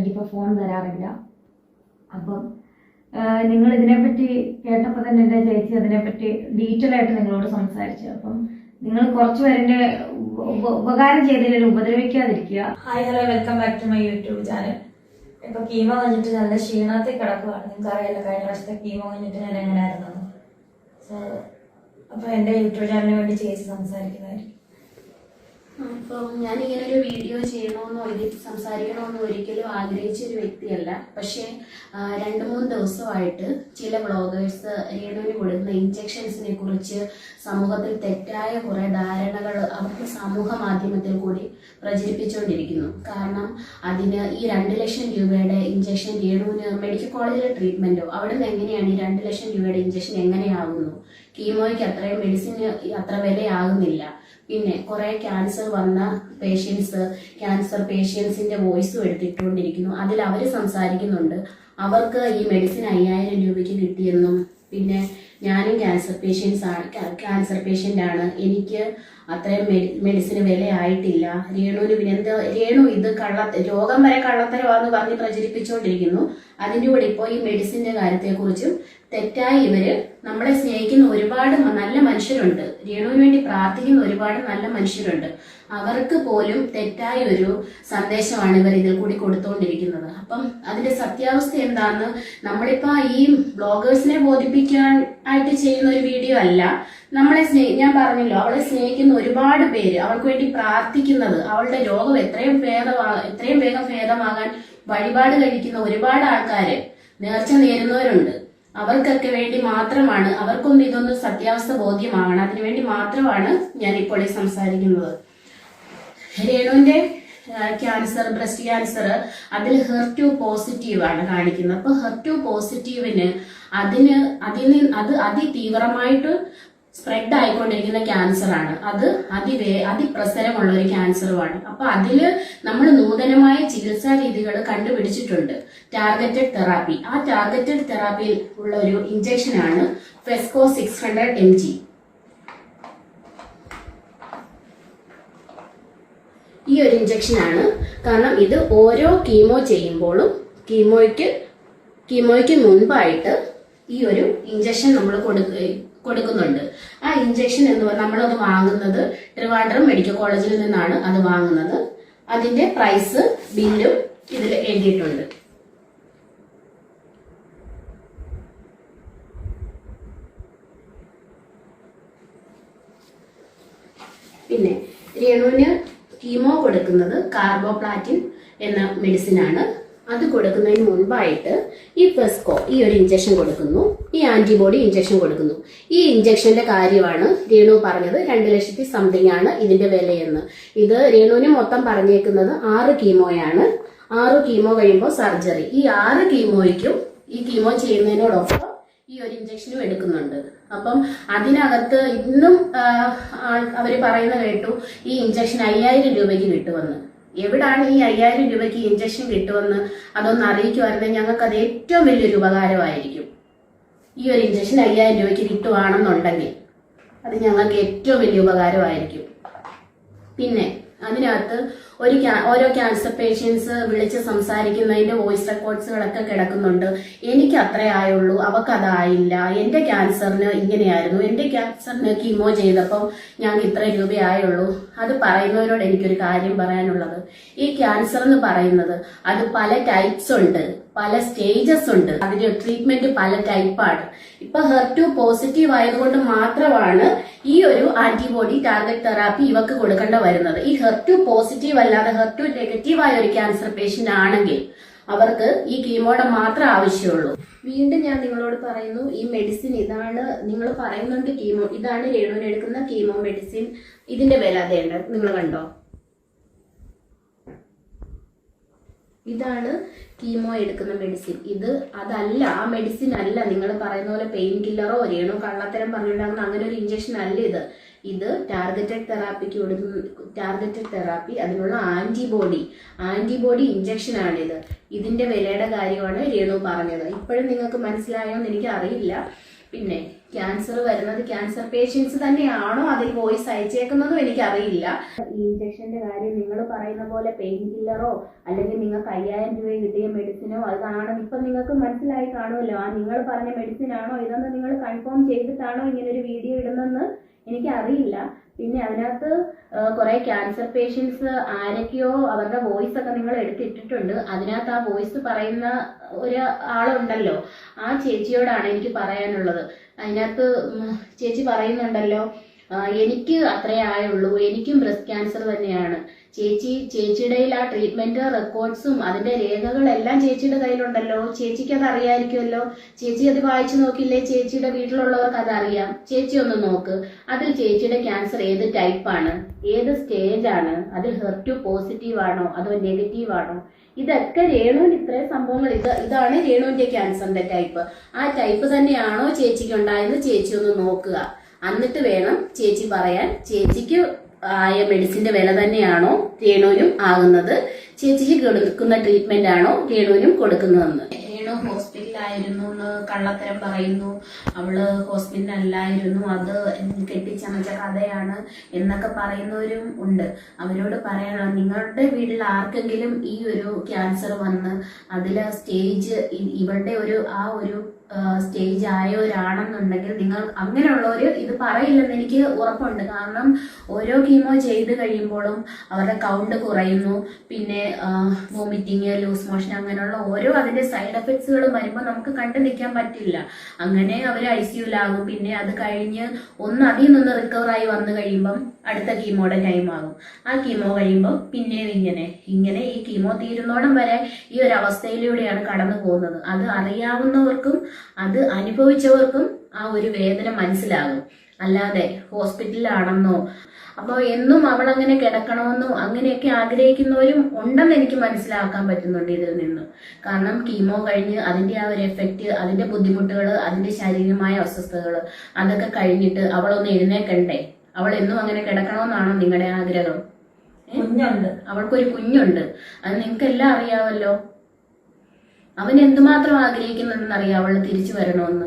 എനിക്കിപ്പോൾ ഫോൺ തരാറില്ല. അപ്പം നിങ്ങൾ ഇതിനെപ്പറ്റി കേട്ടപ്പോൾ തന്നെ എൻ്റെ ചേച്ചി അതിനെപ്പറ്റി ഡീറ്റെയിൽ ആയിട്ട് നിങ്ങളോട് സംസാരിച്ചു. അപ്പം നിങ്ങൾ കുറച്ച് പേരുടെ ഉപകാരം ചെയ്തതിൽ ഉപദ്രവിക്കാതിരിക്കുക. Hi hello, welcome back to my YouTube channel. ഇപ്പൊ കീമോ കഴിഞ്ഞിട്ട് നല്ല ക്ഷീണത്തിൽ കിടക്കുവാണ്. നിങ്ങൾക്ക് അറിയാലോ കഴിഞ്ഞ പ്രാവശ്യത്തെ കീമോ കഴിഞ്ഞിട്ട് ഞാൻ എങ്ങനെയായിരുന്നു. സോ അപ്പൊ എൻ്റെ യൂട്യൂബ് ചാനലിന് വേണ്ടി ചേച്ചി സംസാരിക്കുന്നതായിരിക്കും. അപ്പം ഞാനിങ്ങനെ ഒരു വീഡിയോ ചെയ്യണമെന്നോ ഇതിൽ സംസാരിക്കണമെന്നോ ഒരിക്കലും ആഗ്രഹിച്ചൊരു വ്യക്തിയല്ല. പക്ഷേ 2-3 ദിവസമായിട്ട് ചില വ്ളോഗേഴ്സ് രേണുവിന് കൊടുക്കുന്ന ഇഞ്ചക്ഷൻസിനെ കുറിച്ച് സമൂഹത്തിൽ തെറ്റായ കുറേ ധാരണകൾ അവർക്ക് സമൂഹ മാധ്യമത്തിൽ കൂടി പ്രചരിപ്പിച്ചുകൊണ്ടിരിക്കുന്നു. കാരണം അതിന് ഈ 2 ലക്ഷം രൂപയുടെ ഇഞ്ചക്ഷൻ രേണുവിന് മെഡിക്കൽ കോളേജിലെ ട്രീറ്റ്മെൻറ്റോ അവിടെ നിന്ന് എങ്ങനെയാണ് ഈ 2 ലക്ഷം രൂപയുടെ ഇഞ്ചക്ഷൻ എങ്ങനെയാകുന്നു? കീമോയ്ക്ക് അത്രയും മെഡിസിന് അത്ര വിലയാകുന്നില്ല. പിന്നെ കുറേ ക്യാൻസർ വന്ന പേഷ്യൻസ് ക്യാൻസർ പേഷ്യൻസിന്റെ വോയിസും എടുത്തിട്ടുകൊണ്ടിരിക്കുന്നു. അതിൽ അവർ സംസാരിക്കുന്നുണ്ട് അവർക്ക് ഈ മെഡിസിൻ 5000 രൂപയ്ക്ക് കിട്ടിയെന്നും, പിന്നെ ഞാനും ക്യാൻസർ പേഷ്യൻ്റ് ആണ്, എനിക്ക് അത്രയും മെഡിസിന് വിലയായിട്ടില്ല. രേണുവിന് പിന്നെ എന്താ രേണു ഇത് രോഗം വരെ കള്ളത്തരമാണെന്ന് പറഞ്ഞ് പ്രചരിപ്പിച്ചുകൊണ്ടിരിക്കുന്നു. അതിൻ്റെ കൂടെ ഇപ്പോൾ ഈ മെഡിസിൻ്റെ കാര്യത്തെക്കുറിച്ചും തെറ്റായി ഇവര് നമ്മളെ സ്നേഹിക്കുന്ന ഒരുപാട് നല്ല മനുഷ്യരുണ്ട്, രേണുവിന് വേണ്ടി പ്രാർത്ഥിക്കുന്ന ഒരുപാട് നല്ല മനുഷ്യരുണ്ട്. അവർക്ക് പോലും തെറ്റായ ഒരു സന്ദേശമാണ് ഇവർ ഇതിൽ കൂടി കൊടുത്തുകൊണ്ടിരിക്കുന്നത്. അപ്പം അതിന്റെ സത്യാവസ്ഥ എന്താന്ന് നമ്മളിപ്പോ ഈ ബ്ലോഗേഴ്സിനെ ബോധിപ്പിക്കാൻ ആയിട്ട് ചെയ്യുന്ന ഒരു വീഡിയോ അല്ല. നമ്മളെ ഞാൻ പറഞ്ഞല്ലോ, അവളെ സ്നേഹിക്കുന്ന ഒരുപാട് പേര്, അവൾക്ക് വേണ്ടി പ്രാർത്ഥിക്കുന്നത്, അവളുടെ രോഗം എത്രയും വേഗം ഭേദമാകാൻ വഴിപാട് കഴിക്കുന്ന ഒരുപാട് ആൾക്കാര്, നേർച്ച നേരുന്നവരുണ്ട്. അവർക്കൊക്കെ വേണ്ടി മാത്രമാണ്, അവർക്കൊന്നും ഇതൊന്നും സത്യാവസ്ഥ ബോധ്യമാകണം, അതിനുവേണ്ടി മാത്രമാണ് ഞാൻ ഇപ്പോൾ ഈ സംസാരിക്കുന്നത്. രേണുവിന്റെ ക്യാൻസർ, ബ്രസ്റ്റ് ക്യാൻസർ, അതിൽ HER2 പോസിറ്റീവ് ആണ് കാണിക്കുന്നത്. അപ്പൊ HER2 പോസിറ്റീവിന് അതിതീവ്രമായിട്ട് സ്പ്രെഡ് ആയിക്കൊണ്ടിരിക്കുന്ന ക്യാൻസർ ആണ്. അത് അതിപ്രസരമുള്ള ഒരു ക്യാൻസറുമാണ്. അപ്പൊ അതില് നമ്മൾ നൂതനമായ ചികിത്സാ രീതികൾ കണ്ടുപിടിച്ചിട്ടുണ്ട്, ടാർഗറ്റഡ് തെറാപ്പി. ആ ടാർഗറ്റഡ് തെറാപ്പിയിൽ ഉള്ള ഒരു ഇഞ്ചക്ഷൻ ആണ് ഫെസ്കോ 600 mg. ഈ ഒരു ഇഞ്ചക്ഷൻ ആണ്. കാരണം ഇത് ഓരോ കീമോ ചെയ്യുമ്പോഴും കീമോയ്ക്ക് മുൻപായിട്ട് ഈ ഒരു ഇഞ്ചക്ഷൻ നമ്മൾ കൊടുക്കുന്നുണ്ട്. ആ ഇഞ്ചക്ഷൻ എന്ന് പറഞ്ഞാൽ നമ്മളത് വാങ്ങുന്നത് ട്രിവാൻഡ്രം മെഡിക്കൽ കോളേജിൽ നിന്നാണ് അത് വാങ്ങുന്നത്. അതിന്റെ പ്രൈസ് ബില്ലും ഇതിൽ എഴുതിയിട്ടുണ്ട്. പിന്നെ രേണുവിന് കീമോ കൊടുക്കുന്നത് കാർബോപ്ലാറ്റിൻ എന്ന മെഡിസിൻ ആണ്. അത് കൊടുക്കുന്നതിന് മുൻപായിട്ട് ഈ ഫെസ്കോ ഈ ഒരു ഇഞ്ചക്ഷൻ കൊടുക്കുന്നു, ഈ ആന്റിബോഡി ഇഞ്ചക്ഷൻ കൊടുക്കുന്നു. ഈ ഇഞ്ചക്ഷന്റെ കാര്യമാണ് രേണു പറഞ്ഞത് 2 ലക്ഷത്തി സംതിങ് ആണ് ഇതിന്റെ വിലയെന്ന്. ഇത് രേണുവിന് മൊത്തം പറഞ്ഞേക്കുന്നത് 6 കീമോയാണ്. 6 കീമോ കഴിയുമ്പോൾ സർജറി. ഈ 6 കീമോയ്ക്കും ഈ കീമോ ചെയ്യുന്നതിനോടൊപ്പം ഈ ഒരു ഇഞ്ചക്ഷനും എടുക്കുന്നുണ്ട്. അപ്പം അതിനകത്ത് ഇന്നും അവര് പറയുന്ന കേട്ടു ഈ ഇഞ്ചക്ഷൻ 5000 രൂപയ്ക്ക് കിട്ടുമെന്ന്. എവിടാണ് ഈ 5000 രൂപയ്ക്ക് ഇഞ്ചക്ഷൻ കിട്ടുമെന്ന് അതൊന്ന് അറിയിക്കുമായിരുന്നെങ്കിൽ ഞങ്ങൾക്ക് അത് ഏറ്റവും വലിയൊരു ഉപകാരമായിരിക്കും. ഈ ഒരു ഇഞ്ചക്ഷൻ 5000 രൂപയ്ക്ക് കിട്ടുവാണെന്നുണ്ടെങ്കിൽ അത് ഞങ്ങൾക്ക് ഏറ്റവും വലിയ ഉപകാരമായിരിക്കും. പിന്നെ അതിനകത്ത് ഓരോ ക്യാൻസർ പേഷ്യൻസ് വിളിച്ച് സംസാരിക്കുന്നതിന്റെ വോയിസ് റെക്കോർഡ്സുകളൊക്കെ കിടക്കുന്നുണ്ട്. എനിക്ക് അത്രേ ആയുള്ളൂ, അവക്കതായില്ല, എന്റെ ക്യാൻസറിന് ഇങ്ങനെയായിരുന്നു, എന്റെ ക്യാൻസറിന് കീമോ ചെയ്തപ്പോൾ ഞങ്ങൾക്ക് ഇത്ര രൂപയായുള്ളൂ. അത് പറയുന്നവരോട് എനിക്കൊരു കാര്യം പറയാനുള്ളത്, ഈ ക്യാൻസർ എന്ന് പറയുന്നത് അത് പല ടൈപ്സ് ഉണ്ട്, പല സ്റ്റേജസ് ഉണ്ട്, അതിന്റെ ട്രീറ്റ്മെന്റ് പല ടൈപ്പാണ്. ഇപ്പൊ HER2 പോസിറ്റീവ് ആയതുകൊണ്ട് മാത്രമാണ് ഈ ഒരു ആന്റിബോഡി ടാർഗറ്റ് തെറാപ്പി ഇവക്ക് കൊടുക്കേണ്ട വരുന്നത്. ഈ HER2 പോസിറ്റീവ് അല്ലാതെ HER2 നെഗറ്റീവ് ആയ ഒരു ക്യാൻസർ പേഷ്യന്റ് ആണെങ്കിൽ അവർക്ക് ഈ കീമോയുടെ മാത്രം ആവശ്യമുള്ളൂ. വീണ്ടും ഞാൻ നിങ്ങളോട് പറയുന്നു, ഈ മെഡിസിൻ ഇതാണ്. നിങ്ങൾ പറയുന്നുണ്ട് കീമോ, ഇതാണ് രേണുവിന് എടുക്കുന്ന കീമോ മെഡിസിൻ. ഇതിന്റെ വില അതേണ്ട നിങ്ങൾ കണ്ടോ? ഇതാണ് കീമോ എടുക്കുന്ന മെഡിസിൻ. അതല്ല, ആ മെഡിസിൻ അല്ല. നിങ്ങൾ പറയുന്ന പോലെ പെയിൻ കില്ലറോ രേണു കള്ളത്തരം പറഞ്ഞിട്ടുണ്ടാകുന്ന അങ്ങനെ ഒരു ഇഞ്ചക്ഷൻ അല്ല ഇത് ടാർഗറ്റഡ് തെറാപ്പി, അതിനുള്ള ആന്റിബോഡി ഇഞ്ചക്ഷൻ ആണിത്. ഇതിന്റെ വിലയുടെ കാര്യമാണ് രേണു പറഞ്ഞത്. ഇപ്പോഴും നിങ്ങൾക്ക് മനസ്സിലായോ എന്ന് എനിക്ക് അറിയില്ല. പിന്നെ ക്യാൻസർ വരുന്നത് ക്യാൻസർ പേഷ്യൻസ് തന്നെയാണോ അതിൽ വോയിസ് അയച്ചേക്കുന്നതും എനിക്കറിയില്ല. ഈ ഇഞ്ചക്ഷന്റെ കാര്യം നിങ്ങൾ പറയുന്ന പോലെ പെയിൻ കില്ലറോ അല്ലെങ്കിൽ നിങ്ങൾക്ക് 5000 രൂപ കിട്ടിയ മെഡിസിനോ അതാണ് ഇപ്പം നിങ്ങൾക്ക് മനസ്സിലായി കാണുമല്ലോ. ആ നിങ്ങൾ പറഞ്ഞ മെഡിസിൻ ആണോ ഇതെന്ന് നിങ്ങൾ കൺഫേം ചെയ്തിട്ടാണോ ഇങ്ങനെ ഒരു വീഡിയോ ഇടുന്നെന്ന് എനിക്കറിയില്ല. പിന്നെ അതിനകത്ത് കുറെ ക്യാൻസർ പേഷ്യൻസ് ആരൊക്കെയോ അവരുടെ വോയിസ് ഒക്കെ നിങ്ങൾ എടുത്തിട്ടിട്ടുണ്ട്. അതിനകത്ത് ആ വോയിസ് പറയുന്ന ഒരു ആളുണ്ടല്ലോ, ആ ചേച്ചിയോടാണ് എനിക്ക് പറയാനുള്ളത്. അതിനകത്ത് ചേച്ചി പറയുന്നുണ്ടല്ലോ, എനിക്ക് അത്രേ ആയുള്ളൂ, എനിക്കും ബ്രസ്റ്റ് ക്യാൻസർ തന്നെയാണ്. ചേച്ചിയുടെ ആ ട്രീറ്റ്മെന്റ് റെക്കോർഡ്സും അതിന്റെ രേഖകളെല്ലാം ചേച്ചിയുടെ കയ്യിലുണ്ടല്ലോ. ചേച്ചിക്ക് അത് അറിയാമായിരിക്കുമല്ലോ. ചേച്ചി അത് വായിച്ചു നോക്കില്ലേ? ചേച്ചിയുടെ വീട്ടിലുള്ളവർക്ക് അത് അറിയാം. ചേച്ചി ഒന്ന് നോക്ക്, അതിൽ ചേച്ചിയുടെ ക്യാൻസർ ഏത് ടൈപ്പാണ്, ഏത് സ്റ്റേജ് ആണ്, അതിൽ HER2 പോസിറ്റീവ് ആണോ അതോ നെഗറ്റീവ് ആണോ? ഇതൊക്കെ രേണുവിന് ഇത്രയും സംഭവങ്ങൾ ഇതാണ് രേണുവിന്റെ ക്യാൻസറിന്റെ ടൈപ്പ്. ആ ടൈപ്പ് തന്നെയാണോ ചേച്ചിക്ക് ഉണ്ടായത് ചേച്ചി ഒന്ന് നോക്കുക. എന്നിട്ട് വേണം ചേച്ചി പറയാൻ ചേച്ചിക്ക് ആയ മെഡിസിന്റെ വില തന്നെയാണോ രേണുവിനും ആകുന്നത്, ചേച്ചിക്ക് കൊടുക്കുന്ന ട്രീറ്റ്മെന്റ് ആണോ രേണുവിനും കൊടുക്കുന്നതെന്ന്. രേണു ഹോസ്പിറ്റലായിരുന്നു എന്ന് കള്ളത്തരം പറയുന്നു, അവള് ഹോസ്പിറ്റലല്ലായിരുന്നു, അത് കെട്ടിച്ചമച്ച കഥയാണ് എന്നൊക്കെ പറയുന്നവരും ഉണ്ട്. അവരോട് പറയാനുള്ള, നിങ്ങളുടെ വീട്ടിൽ ആർക്കെങ്കിലും ഈ ഒരു ക്യാൻസർ വന്ന് അതിലെ സ്റ്റേജ് ഇവരുടെ ആ ഒരു സ്റ്റേജ് ആയവരാണെന്നുണ്ടെങ്കിൽ നിങ്ങൾ അങ്ങനെയുള്ളവർ ഇത് പറയില്ലെന്ന് എനിക്ക് ഉറപ്പുണ്ട്. കാരണം ഓരോ കീമോ ചെയ്ത് കഴിയുമ്പോഴും അവരുടെ കൗണ്ട് കുറയുന്നു, പിന്നെ വോമിറ്റിങ്, ലൂസ് മോഷൻ, അങ്ങനെയുള്ള ഓരോ അതിന്റെ സൈഡ് എഫക്ട്സുകളും വരുമ്പോൾ നമുക്ക് കണ്ടു നിൽക്കാൻ പറ്റില്ല. അങ്ങനെ അവർ ICUലാകും. പിന്നെ അത് കഴിഞ്ഞ് അതിൽ നിന്ന് റിക്കവർ ആയി വന്നു കഴിയുമ്പം അടുത്ത കീമോയുടെ ടൈം ആകും. ആ കീമോ കഴിയുമ്പോൾ പിന്നെയും ഇങ്ങനെ ഈ കീമോ തീരുന്നോടം വരെ ഈ ഒരു അവസ്ഥയിലൂടെയാണ് കടന്നു പോകുന്നത്. അത് അറിയാവുന്നവർക്കും അത് അനുഭവിച്ചവർക്കും ആ ഒരു വേദന മനസ്സിലാകും. അല്ലാതെ ഹോസ്പിറ്റലിലാണെന്നോ അപ്പോൾ എന്നും അവൾ അങ്ങനെ കിടക്കണമെന്നോ അങ്ങനെയൊക്കെ ആഗ്രഹിക്കുന്നവരും ഉണ്ടെന്ന് എനിക്ക് മനസ്സിലാക്കാൻ പറ്റുന്നുണ്ട് ഇതിൽ നിന്ന്. കാരണം കീമോ കഴിഞ്ഞ് അതിന്റെ ആ ഒരു എഫക്റ്റ്, അതിന്റെ ബുദ്ധിമുട്ടുകൾ, അതിന്റെ ശാരീരികമായ അസ്വസ്ഥതകൾ അതൊക്കെ കഴിഞ്ഞിട്ട് അവളൊന്ന് എഴുന്നേക്കണ്ടേ? അവൾ എന്നും അങ്ങനെ കിടക്കണമെന്നാണോ നിങ്ങളുടെ ആഗ്രഹം? കുഞ്ഞുണ്ട്, അവൾക്കൊരു കുഞ്ഞുണ്ട്, അത് നിങ്ങൾക്ക് എല്ലാം അറിയാമല്ലോ. അവൻ എന്തുമാത്രം ആഗ്രഹിക്കുന്നുണ്ടെന്ന് അറിയാം അവൾ തിരിച്ചു വരണമെന്ന്.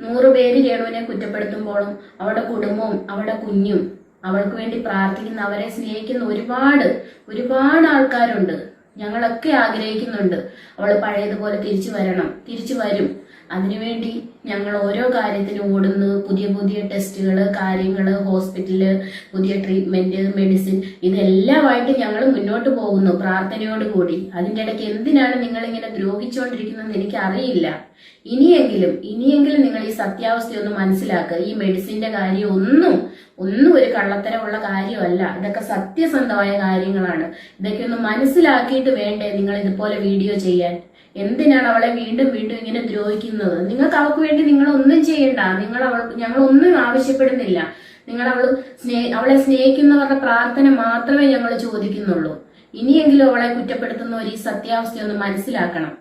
100 പേര് രേണുവിനെ കുറ്റപ്പെടുത്തുമ്പോഴും അവളുടെ കുടുംബവും അവളുടെ കുഞ്ഞും അവൾക്ക് വേണ്ടി പ്രാർത്ഥിക്കുന്ന, അവരെ സ്നേഹിക്കുന്ന ഒരുപാട് ആൾക്കാരുണ്ട്. ഞങ്ങളൊക്കെ ആഗ്രഹിക്കുന്നുണ്ട് അവൾ പഴയതുപോലെ തിരിച്ചു വരും. അതിനുവേണ്ടി ഞങ്ങൾ ഓരോ കാര്യത്തിനും ഓടുന്നു. പുതിയ ടെസ്റ്റുകൾ, കാര്യങ്ങൾ, ഹോസ്പിറ്റല്, പുതിയ ട്രീറ്റ്മെന്റ്, മെഡിസിൻ, ഇതെല്ലാമായിട്ട് ഞങ്ങൾ മുന്നോട്ട് പോകുന്നു പ്രാർത്ഥനയോടുകൂടി. അതിൻ്റെ ഇടയ്ക്ക് എന്തിനാണ് നിങ്ങൾ ഇങ്ങനെ ദ്രോഹിച്ചുകൊണ്ടിരിക്കുന്നതെന്ന് എനിക്കറിയില്ല. ഇനിയെങ്കിലും നിങ്ങൾ ഈ സത്യാവസ്ഥയൊന്ന് മനസ്സിലാക്കുക. ഈ മെഡിസിന്റെ കാര്യം ഒന്നും ഒരു കള്ളത്തരമുള്ള കാര്യമല്ല. ഇതൊക്കെ സത്യസന്ധമായ കാര്യങ്ങളാണ്. ഇതൊക്കെ ഒന്ന് മനസ്സിലാക്കിയിട്ട് വേണ്ടേ നിങ്ങൾ ഇതുപോലെ വീഡിയോ ചെയ്യാൻ? എന്തിനാണ് അവളെ വീണ്ടും ഇങ്ങനെ ദ്രോഹിക്കുന്നത്? നിങ്ങൾക്ക് അവൾക്ക് വേണ്ടി നിങ്ങൾ ഒന്നും ചെയ്യണ്ട. ഞങ്ങളൊന്നും ആവശ്യപ്പെടുന്നില്ല. നിങ്ങൾ അവളെ സ്നേഹിക്കുന്നവരുടെ പ്രാർത്ഥന മാത്രമേ ഞങ്ങൾ ചോദിക്കുന്നുള്ളൂ. ഇനിയെങ്കിലും അവളെ കുറ്റപ്പെടുത്തുന്നവർ ഈ സത്യാവസ്ഥയൊന്ന് മനസ്സിലാക്കണം.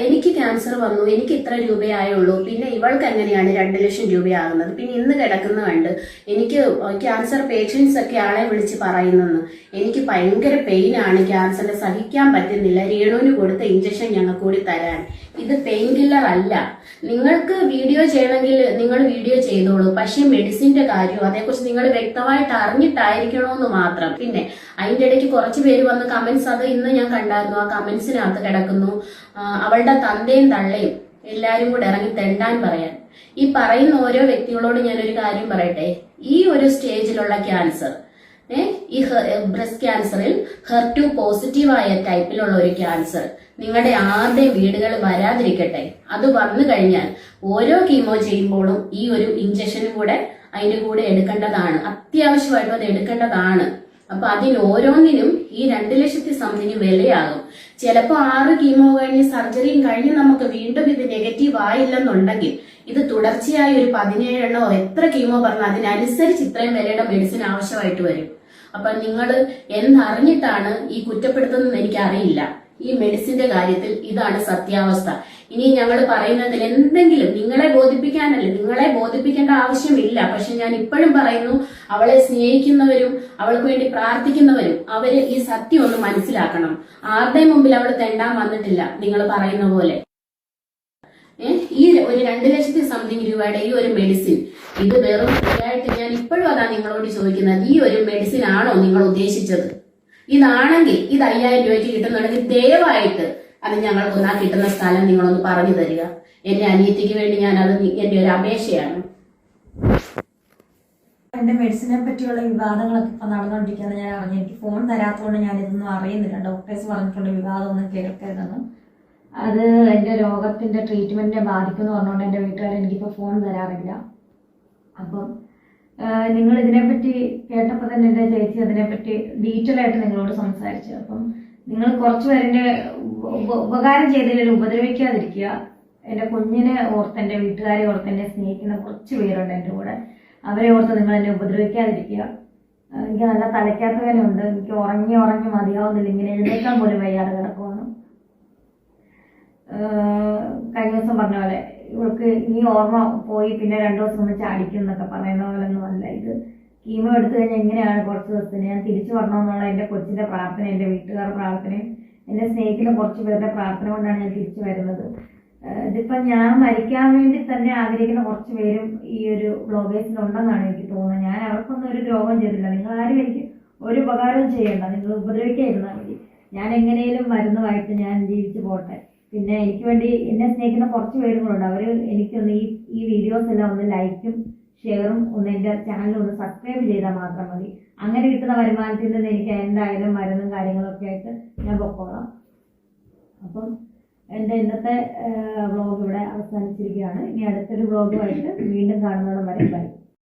എനിക്ക് ക്യാൻസർ വന്നു, എനിക്ക് ഇത്ര രൂപയായുള്ളൂ, പിന്നെ ഇവൾക്ക് എങ്ങനെയാണ് 2 ലക്ഷം രൂപയാകുന്നത്? പിന്നെ ഇന്ന് കിടക്കുന്ന കണ്ട് എനിക്ക് ക്യാൻസർ പേഷ്യൻസ് ഒക്കെ ആളെ വിളിച്ച് പറയുന്നെന്ന്. എനിക്ക് ഭയങ്കര പെയിനാണ്, ക്യാൻസറിനെ സഹിക്കാൻ പറ്റുന്നില്ല, രേണുവിന് കൊടുത്ത ഇഞ്ചക്ഷൻ ഞങ്ങൾക്ക് കൂടി തരാൻ. ഇത് പെയിൻ കില്ലർ അല്ല. നിങ്ങൾക്ക് വീഡിയോ ചെയ്യണമെങ്കിൽ നിങ്ങൾ വീഡിയോ ചെയ്തോളൂ. പക്ഷെ മെഡിസിന്റെ കാര്യം അതേക്കുറിച്ച് നിങ്ങൾ വ്യക്തമായിട്ട് അറിഞ്ഞിട്ടായിരിക്കണമെന്ന് മാത്രം. പിന്നെ അതിന്റെ ഇടയ്ക്ക് കുറച്ച് പേര് വന്ന് കമന്റ്സ്, അത് ഇന്ന് ഞാൻ കണ്ടായിരുന്നു, ആ കമന്റ്സിനകത്ത് കിടക്കുന്നു അവളുടെ തന്തയും തള്ളയും എല്ലാരും കൂടെ ഇറങ്ങി തെണ്ടാൻ പറയാൻ. ഈ പറയുന്ന ഓരോ വ്യക്തികളോട് ഞാനൊരു കാര്യം പറയട്ടെ. ഈ ഒരു സ്റ്റേജിലുള്ള ക്യാൻസർ, ഈ ബ്രസ്റ്റ് ക്യാൻസറിൽ HER2 പോസിറ്റീവായ ടൈപ്പിലുള്ള ഒരു ക്യാൻസർ നിങ്ങളുടെ ആരുടെയും വീടുകൾ വരാതിരിക്കട്ടെ. അത് വന്നു കഴിഞ്ഞാൽ ഓരോ കീമോ ചെയ്യുമ്പോഴും ഈ ഒരു ഇഞ്ചക്ഷനും കൂടെ അതിന്റെ കൂടെ എടുക്കേണ്ടതാണ്. അത്യാവശ്യമായിട്ടും അത് എടുക്കേണ്ടതാണ്. അപ്പൊ അതിനോരോന്നിനും ഈ 2 ലക്ഷത്തി സംതിങ് വിലയാകും. ചിലപ്പോൾ 6 കീമോ കഴിഞ്ഞ് സർജറിയും കഴിഞ്ഞ് നമുക്ക് വീണ്ടും ഇത് നെഗറ്റീവ് ആയില്ലെന്നുണ്ടെങ്കിൽ ഇത് തുടർച്ചയായി ഒരു 17 എണ്ണോ എത്ര കീമോ പറഞ്ഞാൽ അതിനനുസരിച്ച് ഇത്രയും വിലയുടെ മെഡിസിൻ ആവശ്യമായിട്ട് വരും. അപ്പൊ നിങ്ങൾ എന്നറിഞ്ഞിട്ടാണ് ഈ കുറ്റപ്പെടുത്തുന്നതെന്ന് എനിക്കറിയില്ല. ഈ മെഡിസിന്റെ കാര്യത്തിൽ ഇതാണ് സത്യാവസ്ഥ. ഇനി ഞങ്ങൾ പറയുന്നതിൽ എന്തെങ്കിലും നിങ്ങളെ ബോധിപ്പിക്കേണ്ട ആവശ്യമില്ല. പക്ഷെ ഞാൻ ഇപ്പോഴും പറയുന്നു, അവളെ സ്നേഹിക്കുന്നവരും അവൾക്ക് വേണ്ടി പ്രാർത്ഥിക്കുന്നവരും അവര് ഈ സത്യം ഒന്ന് മനസ്സിലാക്കണം. ആരുടെയും മുമ്പിൽ അവൾ തെണ്ടാൻ വന്നിട്ടില്ല നിങ്ങൾ പറയുന്ന പോലെ. ഈ ഒരു 2,00,000 സംതിങ് രൂപയുടെ ഈ ഒരു മെഡിസിൻ, ഇത് വെറും ഫ്രീ ആയിട്ട് ഞാൻ ഇപ്പോഴും അതാ നിങ്ങളോട് ചോദിക്കുന്നത്, ഈ ഒരു മെഡിസിൻ ആണോ നിങ്ങൾ ഉദ്ദേശിച്ചത്? ഇതാണെങ്കിൽ ഇത് 5,000 രൂപയ്ക്ക് കിട്ടുന്നുണ്ടെങ്കിൽ ദയവായിട്ട് അത് ഞങ്ങൾക്ക് ആ കിട്ടുന്ന സ്ഥലം നിങ്ങളൊന്ന് പറഞ്ഞു തരിക. എന്റെ അനിയത്തിക്ക് വേണ്ടി ഞാൻ അത് എന്റെ ഒരു അപേക്ഷയാണ്. എന്റെ മെഡിസിനെ പറ്റിയുള്ള വിവാദങ്ങളൊക്കെ ഇപ്പൊ നടന്നുകൊണ്ടിരിക്കുന്നത് ഞാൻ അറിഞ്ഞു. എനിക്ക് ഫോൺ തരാത്തതുകൊണ്ട് ഞാൻ ഇതൊന്നും അറിയുന്നില്ല. ഡോക്ടേഴ്സ് പറഞ്ഞിട്ടുള്ള വിവാദമൊന്നും കേൾക്കരുതെന്ന്. അത് എൻ്റെ രോഗത്തിന്റെ ട്രീറ്റ്മെന്റിനെ ബാധിക്കുമെന്ന് പറഞ്ഞുകൊണ്ട് എൻ്റെ വീട്ടുകാർ എനിക്കിപ്പോൾ ഫോൺ തരാറില്ല. അപ്പം നിങ്ങൾ ഇതിനെപ്പറ്റി കേട്ടപ്പോൾ തന്നെ എൻ്റെ ചേച്ചി അതിനെപ്പറ്റി ഡീറ്റെയിൽ ആയിട്ട് നിങ്ങളോട് സംസാരിച്ചു. അപ്പം നിങ്ങൾ കുറച്ച് പേരുടെ ഉപകാരം ചെയ്തതിൽ ഉപദ്രവിക്കാതിരിക്കുക. എൻ്റെ കുഞ്ഞിനെ ഓർത്ത്, എൻ്റെ വീട്ടുകാരെ ഓർത്ത്, എന്നെ സ്നേഹിക്കുന്ന കുറച്ച് പേരുണ്ട് എൻ്റെ കൂടെ. അവരെ ഓർത്ത് നിങ്ങൾ എന്നെ ഉപദ്രവിക്കാതിരിക്കുക. എനിക്ക് നല്ല തലയ്ക്കകത്ത് വേദനയുണ്ട്. എനിക്ക് ഉറങ്ങി മതിയാവുന്നില്ല. ഇങ്ങനെ എഴുന്നേക്കാൻ പോലും വയ്യാതെ കിടക്കുവാണ്. കഴിഞ്ഞ ദിവസം പറഞ്ഞ പോലെ ഇവൾക്ക് ഈ ഓർമ്മ പോയി പിന്നെ 2 ദിവസം ഒന്ന് ചാടിക്കും എന്നൊക്കെ പറയുന്ന പോലെ ഒന്നും അല്ല ഇത്. കീമോ എടുത്തു കഴിഞ്ഞാൽ എങ്ങനെയാണ് കുറച്ച് ദിവസത്തിന് ഞാൻ തിരിച്ചു വരണമെന്നുള്ള എൻ്റെ കൊച്ചിൻ്റെ പ്രാർത്ഥന, എൻ്റെ വീട്ടുകാരുടെ പ്രാർത്ഥനയും എന്നെ സ്നേഹിക്കുന്ന കുറച്ച് പേരുടെ പ്രാർത്ഥന കൊണ്ടാണ് ഞാൻ തിരിച്ചു വരുന്നത്. ഇതിപ്പം ഞാൻ മരിക്കാൻ വേണ്ടി തന്നെ ആഗ്രഹിക്കുന്ന കുറച്ച് പേരും ഈ ഒരു വ്ളോഗേഴ്സിലുണ്ടെന്നാണ് എനിക്ക് തോന്നുന്നത്. ഞാൻ അവർക്കൊന്നും ഒരു രോഗം ചെയ്തില്ല. നിങ്ങളാരും എനിക്ക് ഒരു ഉപകാരവും ചെയ്യണ്ട. നിങ്ങൾ ഉപദ്രവിക്കാതിരുന്നാൽ മതി. ഞാൻ എങ്ങനെയും മരുന്നുമായിട്ട് ഞാൻ ജീവിച്ചു പോട്ടെ. പിന്നെ എനിക്ക് വേണ്ടി എന്നെ സ്നേഹിക്കുന്ന കുറച്ച് പേരും കൂടെ ഉണ്ട്. അവർ എനിക്കൊന്ന് ഈ വീഡിയോസ് എല്ലാം ഒന്ന് ലൈക്കും ഷെയറും ഒന്ന് എൻ്റെ ചാനൽ ഒന്ന് സബ്സ്ക്രൈബ് ചെയ്താൽ മാത്രം മതി. അങ്ങനെ കിട്ടുന്ന വരുമാനത്തിൽ നിന്ന് എനിക്ക് എന്തായാലും മരുന്നും കാര്യങ്ങളൊക്കെ ആയിട്ട് ഞാൻ പൊക്കോളാം. അപ്പം എൻ്റെ ഇന്നത്തെ വ്ളോഗ് ഇവിടെ അവസാനിച്ചിരിക്കുകയാണ്. ഇനി അടുത്തൊരു വ്ളോഗുമായിട്ട് വീണ്ടും കാണുന്നതോടെ വരെ ബൈ.